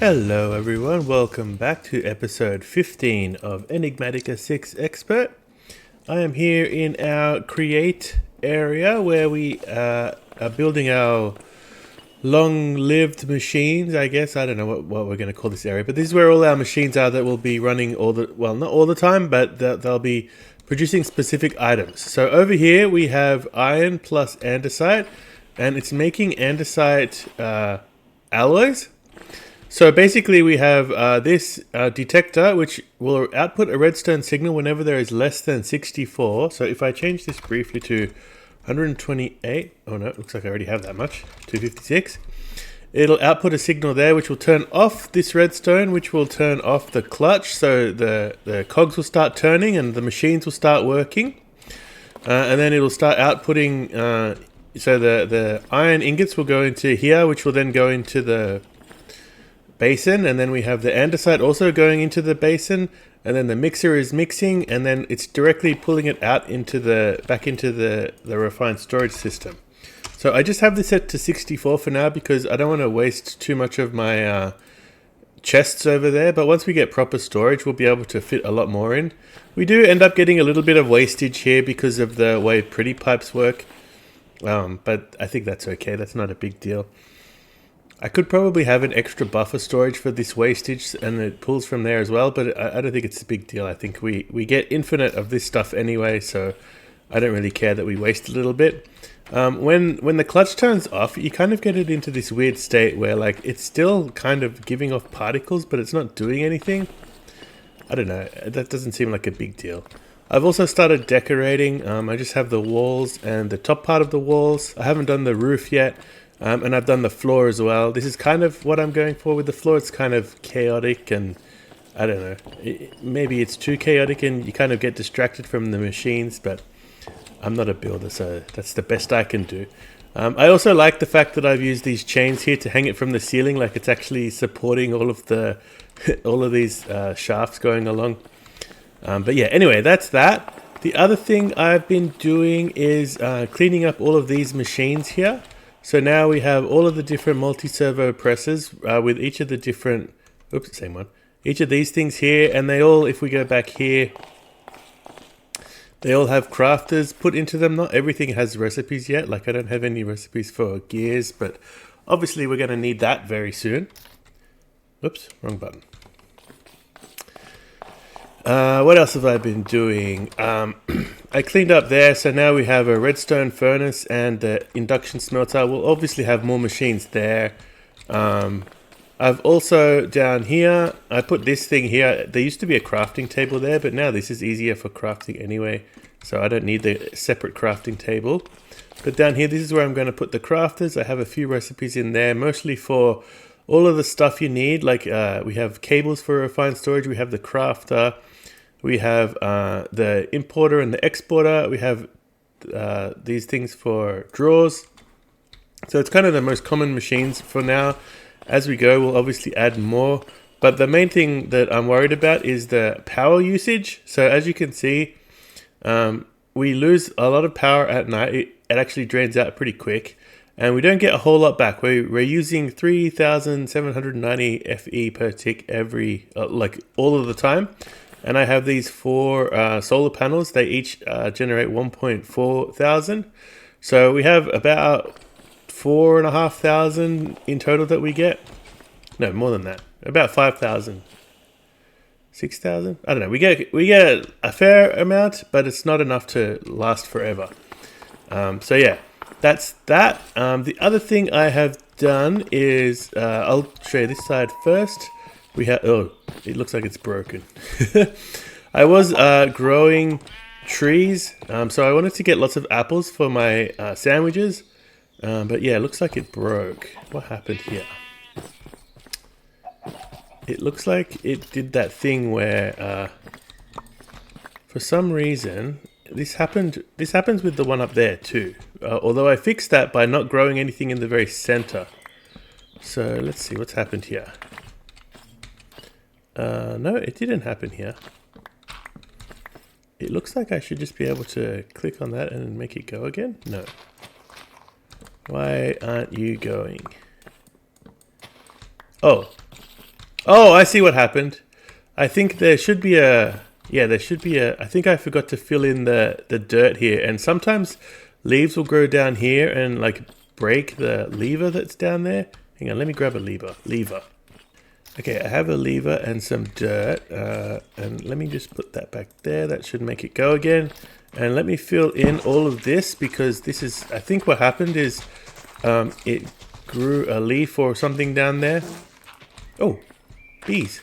Hello everyone, welcome back to episode 15 of Enigmatica 6 Expert. I am here in our create area where we are building our long-lived machines, I guess. I don't know what we're going to call this area, but this is where all our machines are that will be running not all the time, but they'll be producing specific items. So over here we have iron plus andesite, and it's making andesite alloys. So basically we have this detector which will output a redstone signal whenever there is less than 64. So if I change this briefly to 128, oh no, it looks like I already have that much, 256. It'll output a signal there which will turn off this redstone, which will turn off the clutch. So the cogs will start turning and the machines will start working. And then it'll start outputting, so the iron ingots will go into here, which will then go into the basin, and then we have the andesite also going into the basin, and then the mixer is mixing, and then it's directly pulling it out into back into the refined storage system. So I just have this set to 64 for now because I don't want to waste too much of my chests over there, but once we get proper storage we'll be able to fit a lot more in. We do end up getting a little bit of wastage here because of the way pretty pipes work, but I think that's okay, that's not a big deal. I could probably have an extra buffer storage for this wastage and it pulls from there as well, but I don't think it's a big deal. I think we get infinite of this stuff anyway, so I don't really care that we waste a little bit. When the clutch turns off, you kind of get it into this weird state where like it's still kind of giving off particles, but it's not doing anything. I don't know, that doesn't seem like a big deal. I've also started decorating. I just have the walls and the top part of the walls. I haven't done the roof yet. And I've done the floor as well. This is kind of what I'm going for with the floor. It's kind of chaotic and I don't know. Maybe it's too chaotic and you kind of get distracted from the machines, but I'm not a builder, so that's the best I can do. I also like the fact that I've used these chains here to hang it from the ceiling, like it's actually supporting all of the all of these shafts going along. But yeah, anyway, that's that. The other thing I've been doing is cleaning up all of these machines here. So now we have all of the different multi-servo presses with each of the different, oops, same one. Each of these things here, and they all, if we go back here, they all have crafters put into them. Not everything has recipes yet. Like I don't have any recipes for gears, but obviously we're going to need that very soon. Oops, wrong button. What else have I been doing? I cleaned up there, so now we have a redstone furnace and the induction smelter. We'll obviously have more machines there. I've also down here, I put this thing here. There used to be a crafting table there, but now this is easier for crafting anyway, so I don't need the separate crafting table. But down here, this is where I'm going to put the crafters. I have a few recipes in there, mostly for all of the stuff you need. Like we have cables for refined storage, we have the crafter, we have the importer and the exporter. We have these things for drawers. So it's kind of the most common machines for now. As we go, we'll obviously add more. But the main thing that I'm worried about is the power usage. So as you can see, we lose a lot of power at night. It actually drains out pretty quick. And we don't get a whole lot back. We're using 3,790 FE per tick every, like all of the time. And I have these 4 solar panels. They each generate 1.4 thousand. So we have about 4,500 in total that we get. No, more than that. About 5,000. 6,000? I don't know. We get a fair amount, but it's not enough to last forever. So yeah, that's that. The other thing I have done is, I'll show you this side first. We have, oh, it looks like it's broken. I was growing trees, so I wanted to get lots of apples for my sandwiches, but yeah, it looks like it broke. What happened here? It looks like it did that thing where, for some reason, this happens with the one up there too. Although I fixed that by not growing anything in the very center. So let's see what's happened here. No, it didn't happen here. It looks like I should just be able to click on that and make it go again. No. Why aren't you going? Oh, Oh, I see what happened. I think there should be a... Yeah, there should be a... I think I forgot to fill in the dirt here. And sometimes leaves will grow down here and like break the lever that's down there. Hang on, let me grab a lever. Okay, I have a lever and some dirt. And let me just put that back there. That should make it go again. And let me fill in all of this because this is... I think what happened is it grew a leaf or something down there. Oh, bees.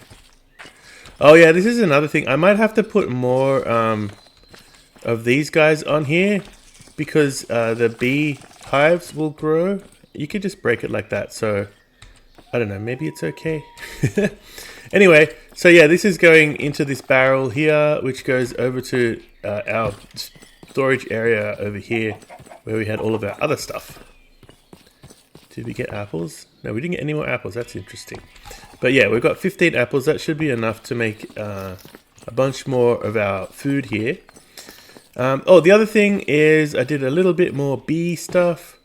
Oh yeah, this is another thing. I might have to put more of these guys on here because the bee hives will grow. You could just break it like that. So, I don't know, maybe it's okay. Anyway, so yeah, this is going into this barrel here, which goes over to our storage area over here where we had all of our other stuff. Did we get apples? No, we didn't get any more apples. That's interesting. But yeah, we've got 15 apples. That should be enough to make a bunch more of our food here. Oh, the other thing is I did a little bit more bee stuff.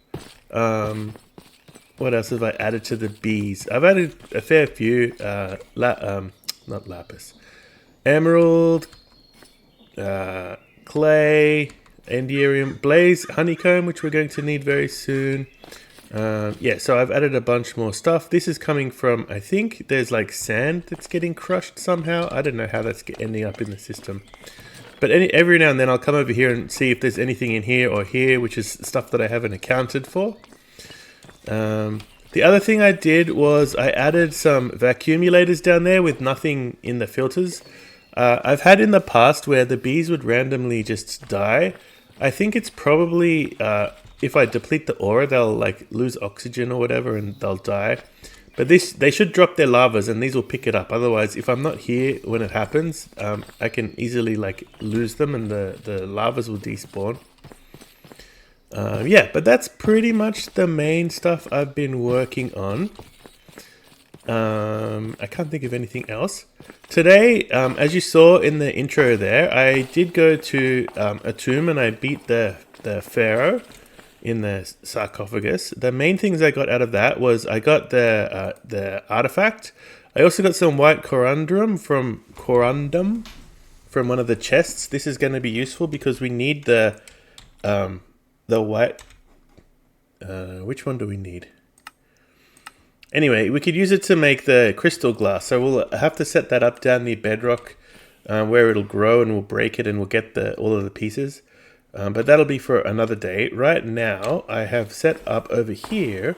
What else have I added to the bees? I've added a fair few. Not lapis. Emerald, clay, endiarium, blaze, honeycomb, which we're going to need very soon. Yeah, so I've added a bunch more stuff. This is coming from, I think there's like sand that's getting crushed somehow. I don't know how that's ending up in the system. But every now and then I'll come over here and see if there's anything in here or here, which is stuff that I haven't accounted for. The other thing I did was I added some vacuumulators down there with nothing in the filters. I've had in the past where the bees would randomly just die. I think it's probably... if I deplete the aura, they'll like lose oxygen or whatever and they'll die. But they should drop their larvas and these will pick it up. Otherwise, if I'm not here when it happens, I can easily like lose them and the larvas will despawn. Yeah, but that's pretty much the main stuff I've been working on. I can't think of anything else. Today, as you saw in the intro there, I did go to a tomb and I beat the pharaoh in the sarcophagus. The main things I got out of that was I got the artifact. I also got some white corundum from one of the chests. This is going to be useful because we need the white... which one do we need? Anyway, we could use it to make the crystal glass. So we'll have to set that up down the bedrock where it'll grow and we'll break it and we'll get all of the pieces. But that'll be for another day. Right now, I have set up over here...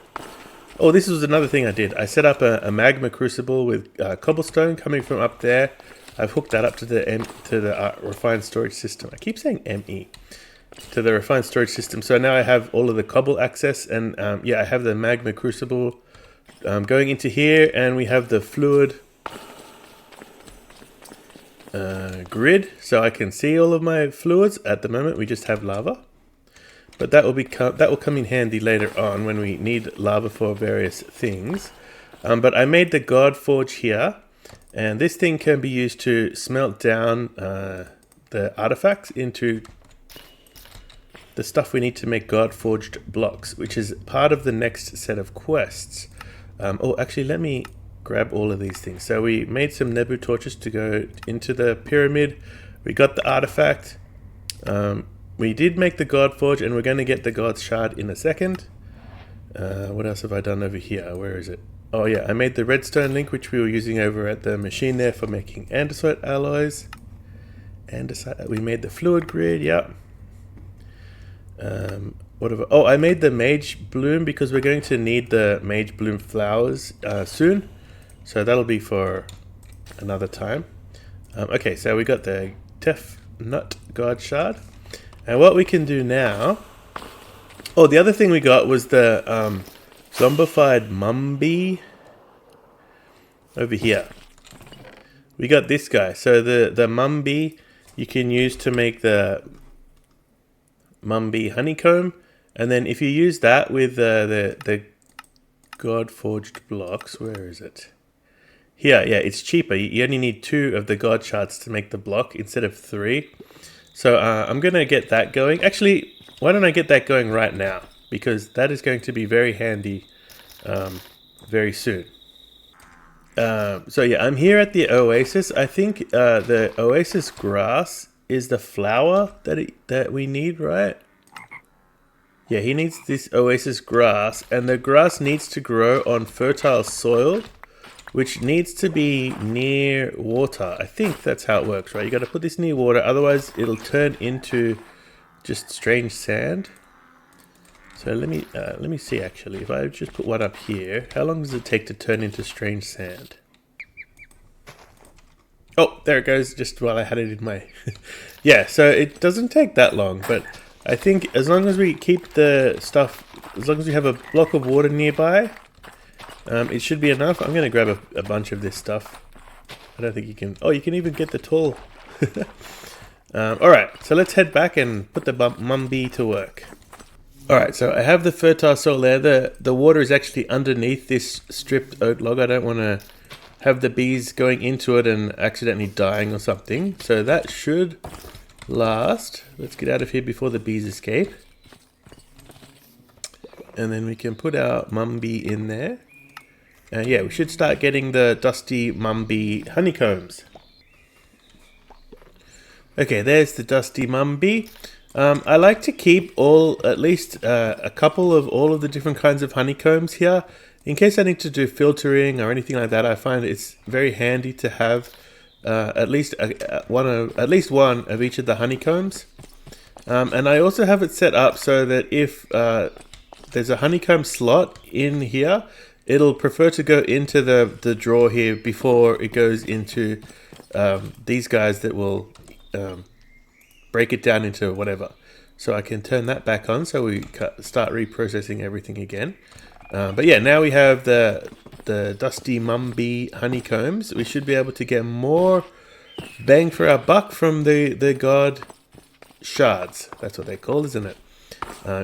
Oh, this was another thing I did. I set up a magma crucible with cobblestone coming from up there. I've hooked that up to the refined storage system. I keep saying ME. To the refined storage system. So now I have all of the cobble access. And yeah, I have the magma crucible going into here. And we have the fluid... grid, so I can see all of my fluids. At the moment we just have lava, but that will come in handy later on when we need lava for various things. But I made the God Forge here, and this thing can be used to smelt down the artifacts into the stuff we need to make God Forged blocks, which is part of the next set of quests. Oh, actually, let me grab all of these things. So we made some Nebu torches to go into the pyramid. We got the artifact. We did make the God Forge, and we're going to get the God Shard in a second. What else have I done over here? Where is it? Oh yeah, I made the redstone link, which we were using over at the machine there for making andesite alloys. We made the fluid grid, yeah. Oh, I made the mage bloom because we're going to need the mage bloom flowers soon. So that'll be for another time. Okay, so we got the Tef Nut God Shard. And what we can do now... Oh, the other thing we got was the zombified Mumby over here. We got this guy. So the Mumby you can use to make the Mumby honeycomb. And then if you use that with the God Forged blocks, where is it? Here, yeah, it's cheaper. You only need 2 of the God shards to make the block instead of 3. So I'm going to get that going. Actually, why don't I get that going right now? Because that is going to be very handy very soon. So yeah, I'm here at the oasis. I think the oasis grass is the flower that we need, right? Yeah, he needs this oasis grass, and the grass needs to grow on fertile soil, which needs to be near water. I think that's how it works, right? You got to put this near water, otherwise it'll turn into just strange sand. So let me see actually. If I just put one up here, how long does it take to turn into strange sand? Oh, there it goes, just while I had it in my... Yeah, so it doesn't take that long, but I think as long as we keep the stuff, as long as we have a block of water nearby, it should be enough. I'm going to grab a bunch of this stuff. I don't think you can... Oh, you can even get the tool. Alright, so let's head back and put the mumby to work. Alright, so I have the fertile soil there. The water is actually underneath this stripped oak log. I don't want to have the bees going into it and accidentally dying or something. So that should last. Let's get out of here before the bees escape. And then we can put our mumby in there. Yeah, we should start getting the dusty mumby honeycombs. Okay, there's the dusty mumby. I like to keep at least a couple of all of the different kinds of honeycombs here. In case I need to do filtering or anything like that, I find it's very handy to have at least one of each of the honeycombs. And I also have it set up so that if there's a honeycomb slot in here, it'll prefer to go into the drawer here before it goes into these guys that will break it down into whatever. So I can turn that back on so we start reprocessing everything again. But yeah, now we have the dusty mumby honeycombs. We should be able to get more bang for our buck from the god shards. That's what they're called, isn't it?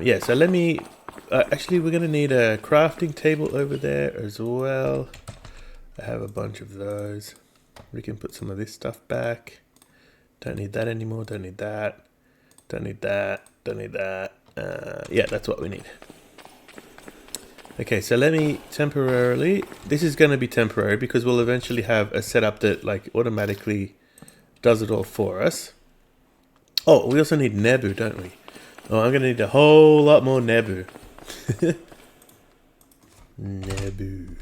Yeah, so let me... actually, we're going to need a crafting table over there as well. I have a bunch of those. We can put some of this stuff back. Don't need that anymore. Don't need that. Don't need that. Don't need that. Yeah, that's what we need. Okay, so let me temporarily... This is going to be temporary because we'll eventually have a setup that like automatically does it all for us. Oh, we also need Nebu, don't we? Oh, I'm going to need a whole lot more Nebu. Nebu.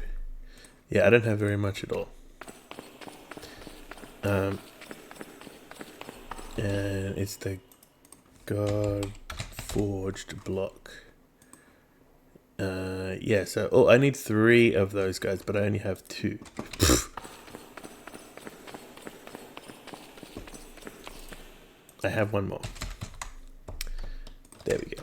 Yeah, I don't have very much at all. And it's the God Forged block. Yeah, so I need 3 of those guys, but I only have 2. I have 1 more. There we go.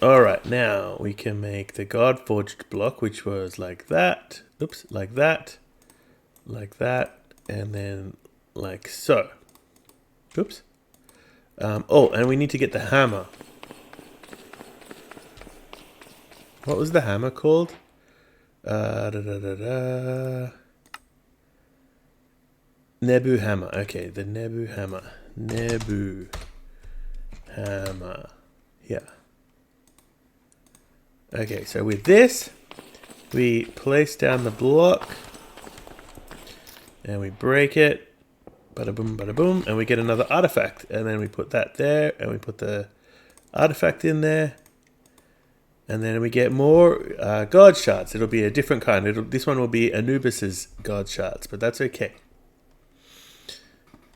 Alright, now we can make the God Forged block, which was like that. Oops, like that. Like that. And then like so. Oops. Oh, and we need to get the hammer. What was the hammer called? Nebu hammer. Okay, the Nebu hammer. Nebu hammer. Yeah. Okay, so with this, we place down the block and we break it. Bada boom, bada boom, and we get another artifact. And then we put that there, and we put the artifact in there. And then we get more god shards. It'll be a different kind. This one will be Anubis's god shards, but that's okay.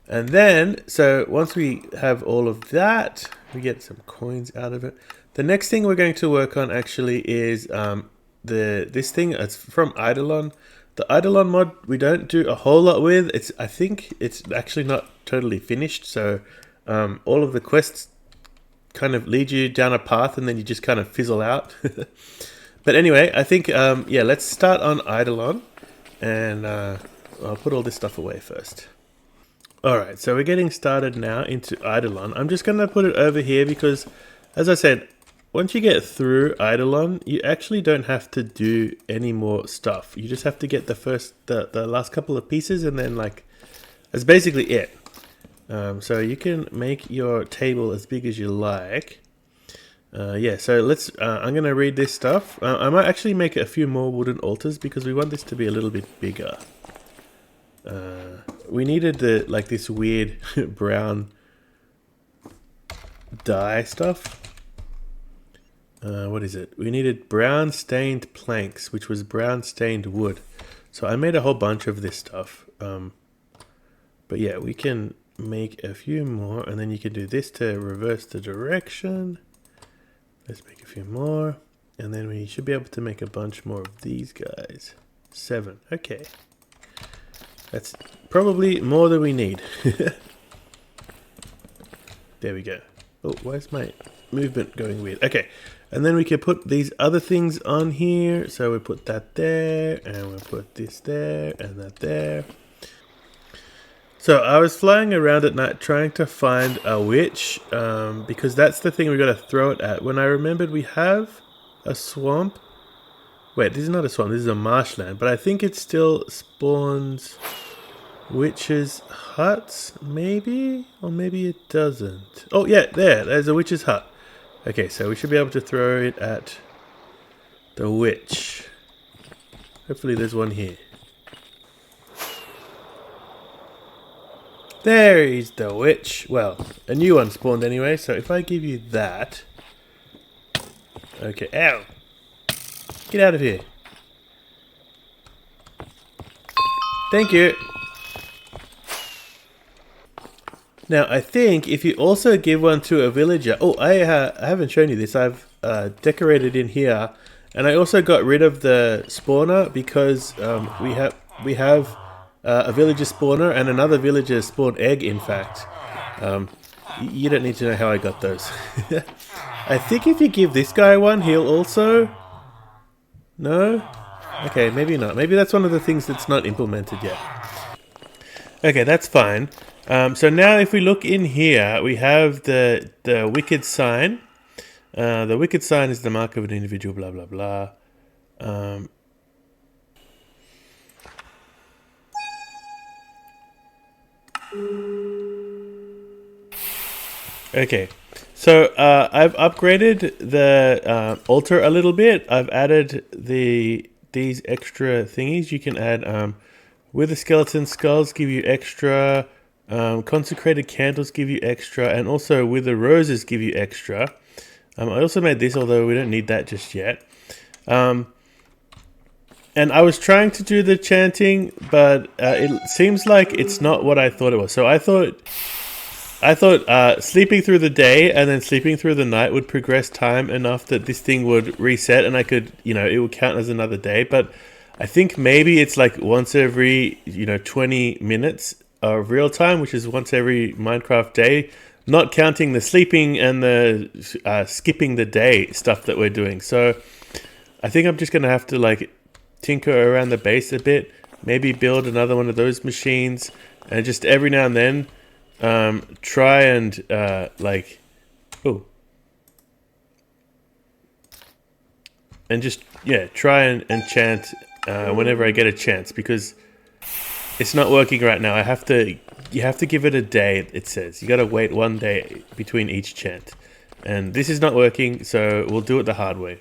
And then, so once we have all of that, we get some coins out of it. The next thing we're going to work on actually is this thing. It's from Eidolon. The Eidolon mod we don't do a whole lot with. I think it's actually not totally finished. So all of the quests kind of lead you down a path and then you just kind of fizzle out. But anyway, I think yeah, let's start on Eidolon, and I'll put all this stuff away first. Alright, so we're getting started now into Eidolon. I'm just going to put it over here because, as I said, once you get through Eidolon, you actually don't have to do any more stuff. You just have to get the last couple of pieces, and then like, that's basically it. So you can make your table as big as you like. Yeah, so let's. I'm gonna read this stuff. I might actually make a few more wooden altars because we want this to be a little bit bigger. We needed the this weird brown dye stuff. What is it? We needed brown stained planks, which was brown stained wood. So I made a whole bunch of this stuff. But yeah, we can make a few more, and then you can do this to reverse the direction. Let's make a few more, and then we should be able to make a bunch more of these guys. 7. Okay. That's probably more than we need. There we go. Oh, why is my movement going weird? Okay. And then we can put these other things on here. So we put that there, and we'll put this there, and that there. So I was flying around at night trying to find a witch, because that's the thing we got to throw it at. When I remembered we have a swamp. Wait, this is not a swamp, this is a marshland. But I think it still spawns witches' huts, maybe? Or maybe it doesn't. Oh yeah, there's a witch's hut. Okay, so we should be able to throw it at the witch. Hopefully there's one here. There is the witch. Well, a new one spawned anyway, so if I give you that... Okay, ow! Get out of here. Thank you. Now, I think if you also give one to a villager... Oh, I haven't shown you this. I've decorated in here. And I also got rid of the spawner because we have a villager spawner and another villager spawned egg, in fact. You don't need to know how I got those. I think if you give this guy one, he'll also... No? Okay, maybe not. Maybe that's one of the things that's not implemented yet. Okay, that's fine. So now if we look in here, we have the wicked sign. The wicked sign is the mark of an individual, blah, blah, blah. Okay, so I've upgraded the altar a little bit. I've added these extra thingies. You can add with the skeleton skulls give you extra, consecrated candles give you extra, and also with the roses give you extra. I also made this, although we don't need that just yet. And I was trying to do the chanting, but it seems like it's not what I thought it was. So I thought sleeping through the day and then sleeping through the night would progress time enough that this thing would reset and I could, it would count as another day. But I think maybe it's like once every, 20 minutes of real time, which is once every Minecraft day, not counting the sleeping and the skipping the day stuff that we're doing. So I think I'm just going to have to tinker around the base a bit, maybe build another one of those machines, and just every now and then try and try and chant whenever I get a chance, because it's not working right now. You have to give it a day, it says. You got to wait one day between each chant, and this is not working, so we'll do it the hard way.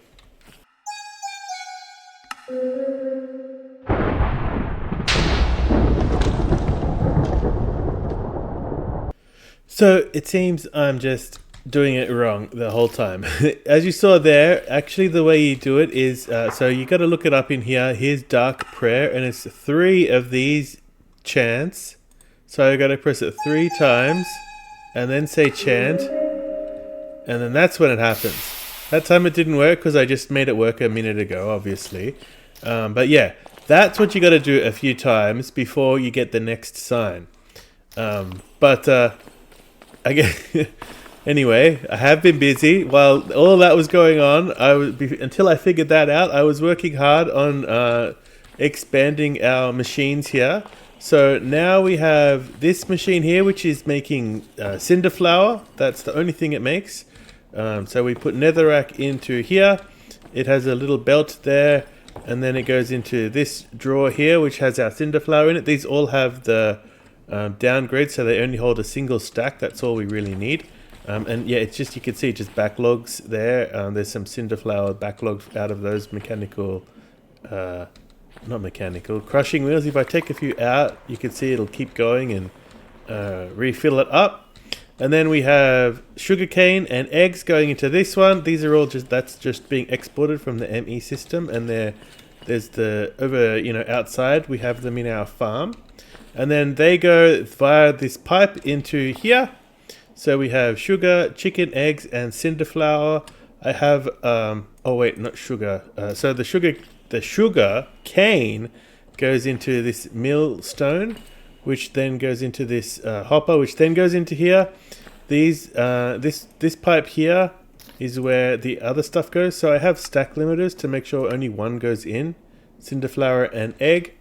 So it seems I'm just doing it wrong the whole time. As you saw there, actually the way you do it is, so you got to look it up in here. Here's Dark Prayer, and it's 3 of these chants. So I got to press it 3 times, and then say chant, and then that's when it happens. That time it didn't work because I just made it work a minute ago, obviously. But yeah, that's what you got to do a few times before you get the next sign. Anyway, I have been busy. While all of that was going on, until I figured that out, I was working hard on expanding our machines here. So now we have this machine here, which is making cinder flour. That's the only thing it makes. So we put netherrack into here. It has a little belt there, and then it goes into this drawer here, which has our cinder flour in it. These all have the downgrade, so they only hold a single stack. That's all we really need. And yeah, it's just, you can see just backlogs there. There's some cinderflower backlogs out of those mechanical, not mechanical, crushing wheels. If I take a few out, you can see it'll keep going and refill it up. And then we have sugarcane and eggs going into this one. These are all just, that's just being exported from the ME system, and there's the over, outside we have them in our farm, and then they go via this pipe into here. So we have sugar, chicken, eggs, and cinderflower. I have oh wait, not sugar. So the sugar cane goes into this millstone, which then goes into this hopper, which then goes into here. This pipe here is where the other stuff goes. So I have stack limiters to make sure only one goes in, cinderflower and egg.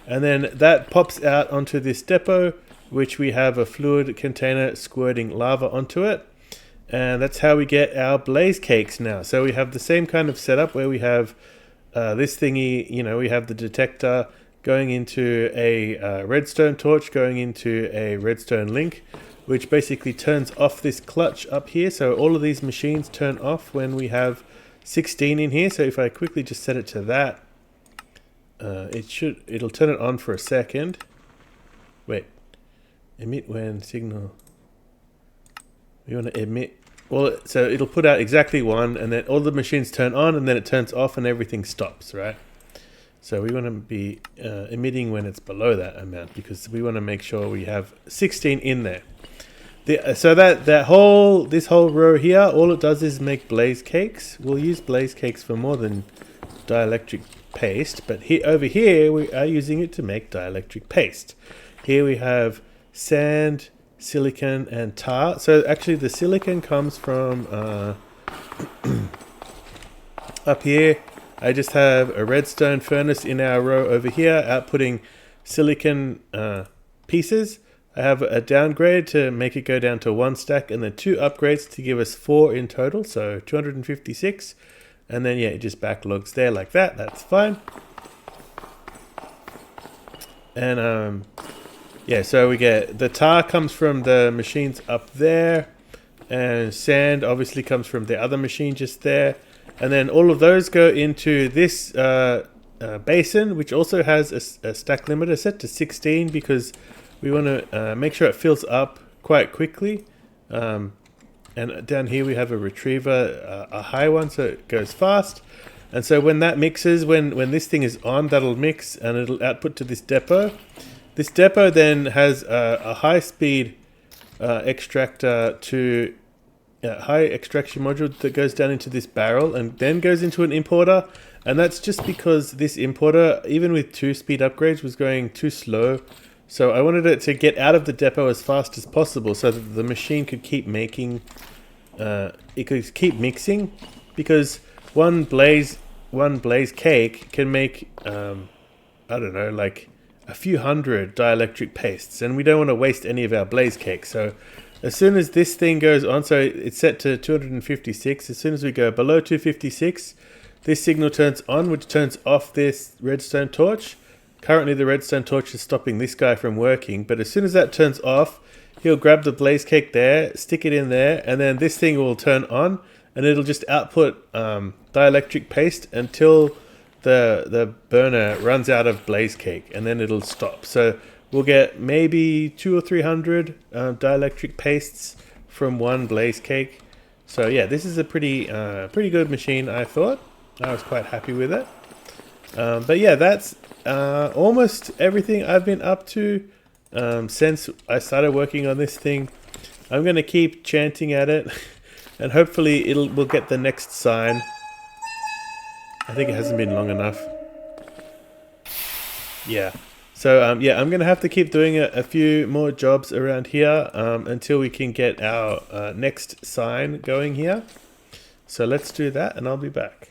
And then that pops out onto this depot, which we have a fluid container squirting lava onto it. And that's how we get our blaze cakes now. So we have the same kind of setup where we have this thingy, we have the detector going into a redstone torch, going into a redstone link, which basically turns off this clutch up here. So all of these machines turn off when we have 16 in here. So if I quickly just set it to that, it'll turn it on for a second. Wait, emit when signal. We want to emit. Well, so it'll put out exactly one, and then all the machines turn on, and then it turns off, and everything stops, right? So we want to be emitting when it's below that amount, because we want to make sure we have 16 in there. So this whole row here, all it does is make blaze cakes. We'll use blaze cakes for more than dielectric paste, but over here we are using it to make dielectric paste. Here we have sand, silicon, and tar. So actually the silicon comes from up here. I just have a redstone furnace in our row over here, outputting silicon pieces. I have a downgrade to make it go down to 1 stack, and then 2 upgrades to give us 4 in total, so 256. And then yeah, it just backlogs there like that. That's fine. And yeah, so we get the tar comes from the machines up there, and sand obviously comes from the other machine just there. And then all of those go into this basin, which also has a stack limiter set to 16, because we want to make sure it fills up quite quickly. And down here we have a retriever, a high one, so it goes fast. And so when that mixes, when this thing is on, that'll mix and it'll output to this depot. This depot then has a high-speed extractor to high extraction module that goes down into this barrel and then goes into an importer. And that's just because this importer, even with 2 speed upgrades, was going too slow. So I wanted it to get out of the depot as fast as possible so that the machine could keep making, it could keep mixing, because one blaze cake can make, I don't know, like a few hundred dielectric pastes, and we don't want to waste any of our blaze cakes. So as soon as this thing goes on, so it's set to 256, as soon as we go below 256, this signal turns on, which turns off this redstone torch. Currently the redstone torch is stopping this guy from working, but as soon as that turns off, he'll grab the blaze cake there, stick it in there, and then this thing will turn on, and it'll just output dielectric paste until the burner runs out of blaze cake, and then it'll stop. So we'll get maybe 200 or 300 dielectric pastes from one blaze cake. So yeah, this is a pretty good machine, I thought. I was quite happy with it. But yeah, that's almost everything I've been up to since I started working on this thing. I'm going to keep chanting at it, and hopefully we'll get the next sign. I think it hasn't been long enough. Yeah. So yeah, I'm going to have to keep doing a few more jobs around here until we can get our next sign going here. So let's do that, and I'll be back.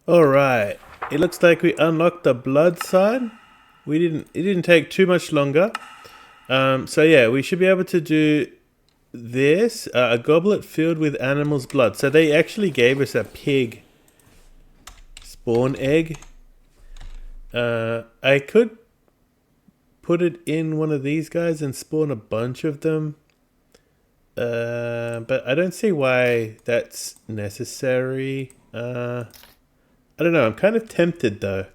Alright, it looks like we unlocked the blood sign. It didn't take too much longer. So yeah, we should be able to do this, a goblet filled with animal's blood. So they actually gave us a pig spawn egg. I could put it in one of these guys and spawn a bunch of them. But I don't see why that's necessary. I don't know. I'm kind of tempted though.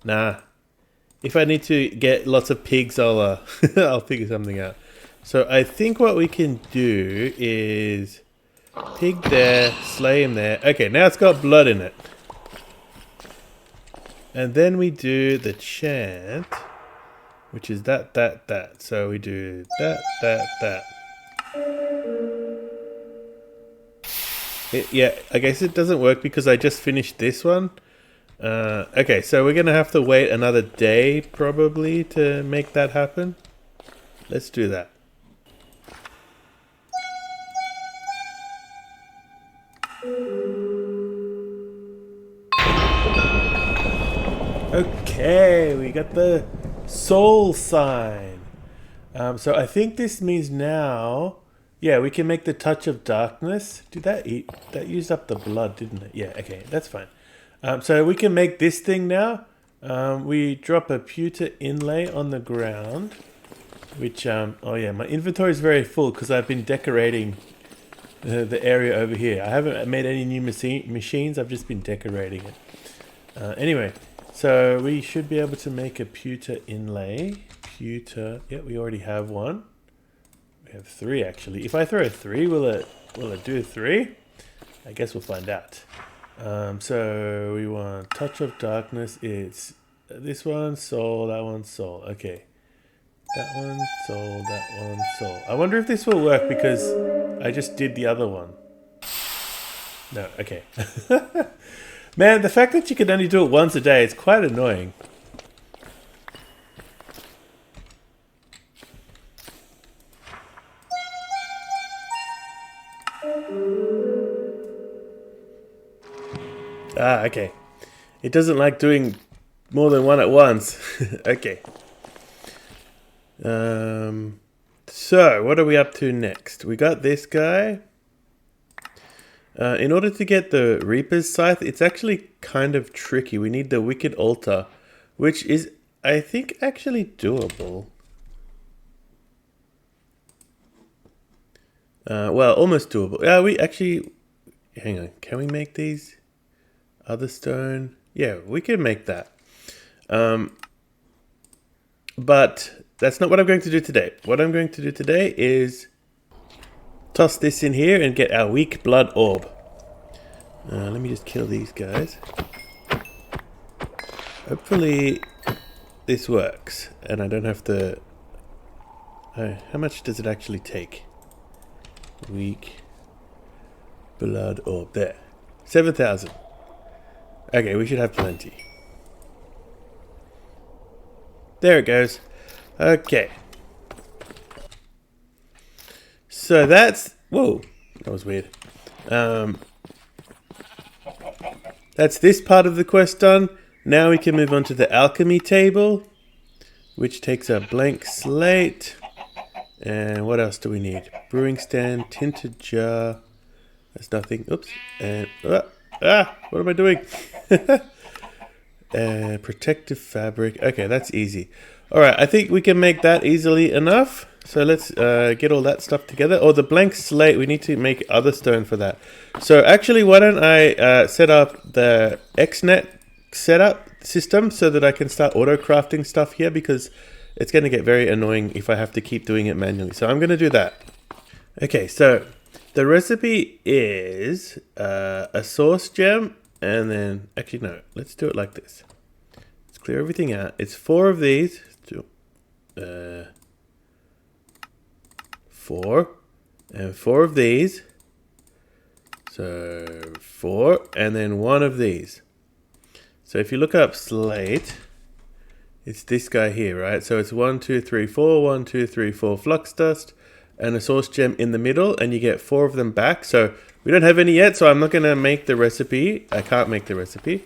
Nah. If I need to get lots of pigs, I'll I'll figure something out. So I think what we can do is pig there, slay him there. Okay, now it's got blood in it. And then we do the chant, which is that. So we do that. Yeah, I guess it doesn't work because I just finished this one. Okay, so we're gonna have to wait another day probably to make that happen. Let's do that. Okay, we got the soul sign. So I think this means now, yeah, we can make the touch of darkness. Did that eat? That used up the blood, didn't it? Yeah, okay, that's fine. So we can make this thing now. We drop a pewter inlay on the ground, which, oh yeah, my inventory is very full because I've been decorating the area over here. I haven't made any new machines, I've just been decorating it. Anyway, so we should be able to make a pewter inlay. Pewter, yeah, we already have one. We have 3 actually. If I throw 3, will it do 3? I guess we'll find out. So we want touch of darkness. It's this one, soul, that one, soul. Okay. That one, soul, that one, soul. I wonder if this will work because I just did the other one. No, okay. Man, the fact that you can only do it once a day is quite annoying. Ah, okay. It doesn't like doing more than one at once. Okay. So, what are we up to next? We got this guy. In order to get the Reaper's Scythe, it's actually kind of tricky. We need the Wicked Altar, which is, I think, actually doable. Well, almost doable. We actually... Hang on. Can we make these? Other stone? Yeah, we can make that. But that's not what I'm going to do today. What I'm going to do today is toss this in here and get our weak blood orb. Let me just kill these guys. Hopefully this works and I don't have to... how much does it actually take? Weak blood orb. There. 7,000. Okay, we should have plenty. There it goes. Okay. So that's... Whoa. That was weird. That's this part of the quest done. Now we can move on to the alchemy table, which takes a blank slate. And what else do we need? Brewing stand, tinted jar. That's nothing. Oops. And... what am I doing? Protective fabric. Okay, that's easy. Alright, I think we can make that easily enough. So let's get all that stuff together. Or the blank slate, we need to make other stone for that. So actually, why don't I set up the XNet setup system so that I can start auto-crafting stuff here, because it's going to get very annoying if I have to keep doing it manually. So I'm going to do that. Okay, so the recipe is a source gem, and then, actually no, let's do it like this. Let's clear everything out. It's 4 of these. 4 and 4 of these. So 4 and then 1 of these. So if you look up slate, it's this guy here, right? So it's 1, 2, 3, 4, 1, 2, 3, 4 flux dust, and a source gem in the middle, and you get 4 of them back. So we don't have any yet, so I'm not going to make the recipe. I can't make the recipe.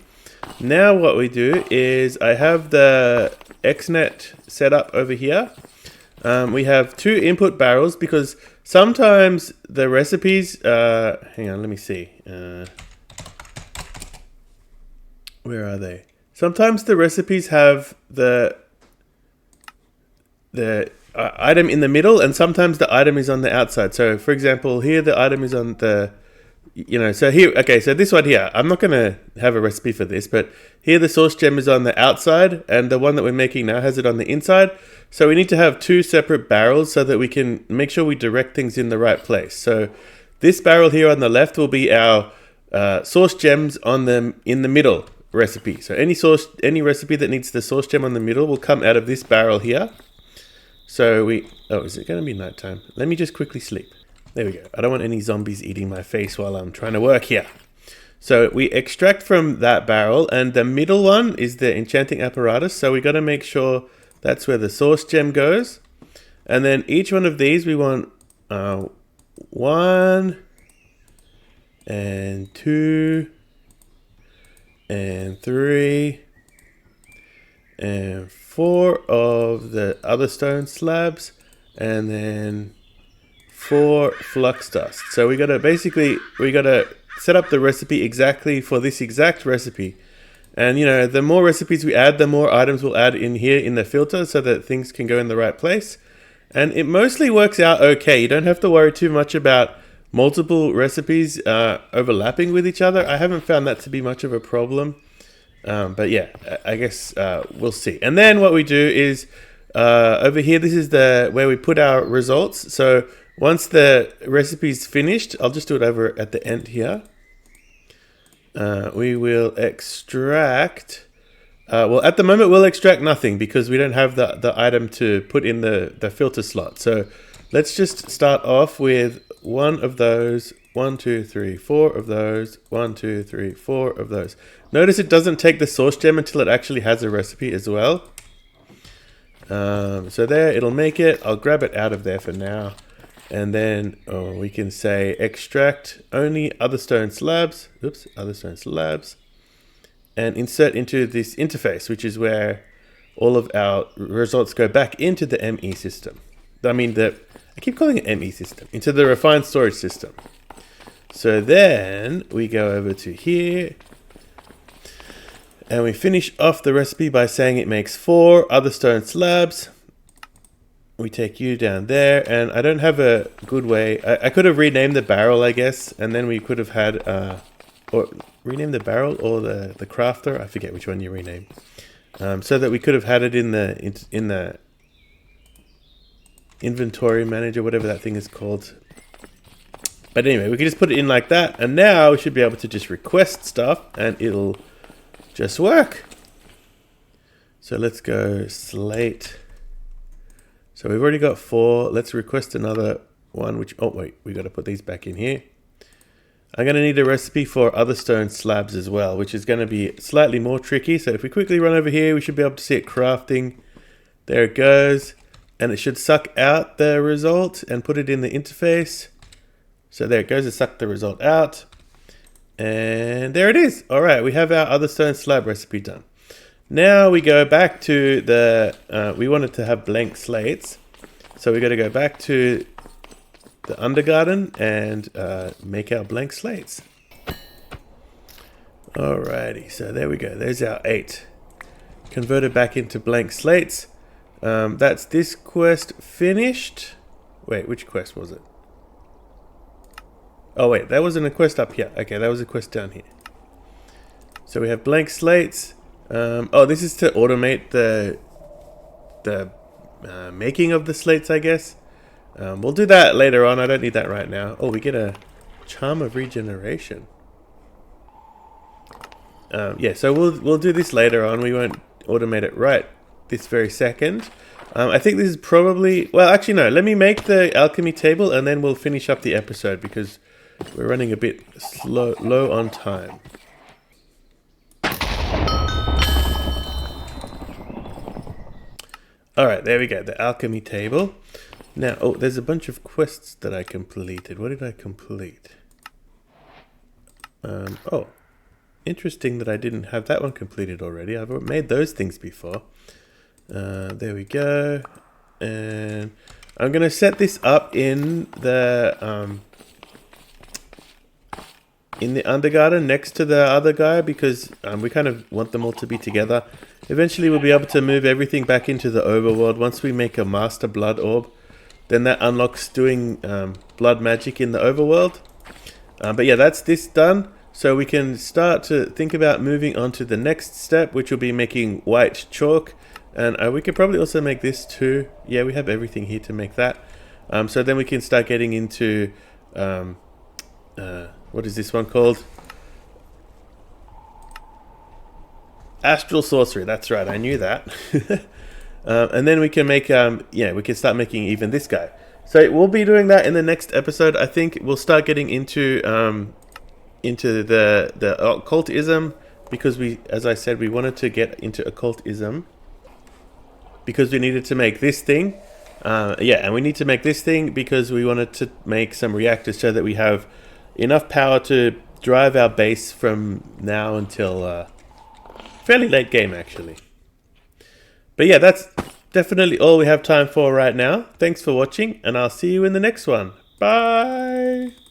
Now what we do is I have the XNet set up over here. We have 2 input barrels because sometimes the recipes... hang on, let me see. Where are they? Sometimes the recipes have the item in the middle, and sometimes the item is on the outside. So, for example, here the item is on the, so here, okay, so this one here, I'm not going to have a recipe for this, but here the source gem is on the outside, and the one that we're making now has it on the inside. So we need to have two separate barrels so that we can make sure we direct things in the right place. So this barrel here on the left will be our source gems in the middle recipe. So any recipe that needs the source gem on the middle will come out of this barrel here. So is it going to be nighttime? Let me just quickly sleep. There we go. I don't want any zombies eating my face while I'm trying to work here. So we extract from that barrel, and the middle one is the enchanting apparatus. So we got to make sure that's where the source gem goes. And then each one of these we want 1 and 2 and 3 and 4 of the other stone slabs, and then 4 flux dust. So we gotta set up the recipe exactly for this exact recipe. And the more recipes we add, the more items we'll add in here in the filter so that things can go in the right place. And it mostly works out okay. You don't have to worry too much about multiple recipes overlapping with each other. I haven't found that to be much of a problem. But yeah, I guess we'll see. And then what we do is over here, this is where we put our results. So once the recipe's finished, I'll just do it over at the end here. We will extract. Well, at the moment, we'll extract nothing because we don't have the item to put in the filter slot. So let's just start off with 1 of those. 1, 2, 3, 4 of those. 1, 2, 3, 4 of those. Notice it doesn't take the source gem until it actually has a recipe as well. So there, it'll make it. I'll grab it out of there for now. And then we can say extract only other stone slabs. Oops, other stone slabs. And insert into this interface, which is where all of our results go back into the ME system. I keep calling it ME system. Into the refined storage system. So then we go over to here. And we finish off the recipe by saying it makes 4 other stone slabs. We take you down there, and I don't have a good way. I could have renamed the barrel, I guess, and then we could have had, or rename the barrel or the crafter. I forget which one you rename. So that we could have had it in the inventory manager, whatever that thing is called. But anyway, we can just put it in like that, and now we should be able to just request stuff, and it'll just work. So let's go slate. So we've already got 4. Let's request another one, we got to put these back in here. I'm going to need a recipe for other stone slabs as well, which is going to be slightly more tricky. So if we quickly run over here, we should be able to see it crafting. There it goes. And it should suck out the result and put it in the interface. So there it goes, it sucked the result out. And there it is. All right, we have our other stone slab recipe done. Now we go back to we wanted to have blank slates. So we got to go back to the undergarden and make our blank slates. Alrighty, so there we go. There's our 8. Converted back into blank slates. That's this quest finished. Wait, which quest was it? Oh wait, that wasn't a quest up here. Okay, that was a quest down here. So we have blank slates. This is to automate the making of the slates, I guess. We'll do that later on. I don't need that right now. Oh, we get a charm of regeneration. Yeah, so we'll do this later on. We won't automate it right this very second. I think this is probably... Well, actually, no. Let me make the alchemy table, and then we'll finish up the episode, because we're running a bit low on time. Alright, there we go. The alchemy table. Now, there's a bunch of quests that I completed. What did I complete? Interesting that I didn't have that one completed already. I've made those things before. There we go. And I'm going to set this up in the in the Undergarden next to the other guy because we kind of want them all to be together. Eventually we'll be able to move everything back into the overworld once we make a Master Blood Orb. Then that unlocks doing blood magic in the overworld. But yeah, that's this done. So we can start to think about moving on to the next step, which will be making white chalk. And we could probably also make this too. Yeah, we have everything here to make that. So then we can start getting into... what is this one called? Astral Sorcery. That's right, I knew that. And then we can make... we can start making even this guy. So we'll be doing that in the next episode. I think we'll start getting into the occultism, because we, as I said, we wanted to get into occultism because we needed to make this thing. And we need to make this thing because we wanted to make some reactors so that we have enough power to drive our base from now until fairly late game, actually. But yeah, that's definitely all we have time for right now. Thanks for watching, and I'll see you in the next one. Bye!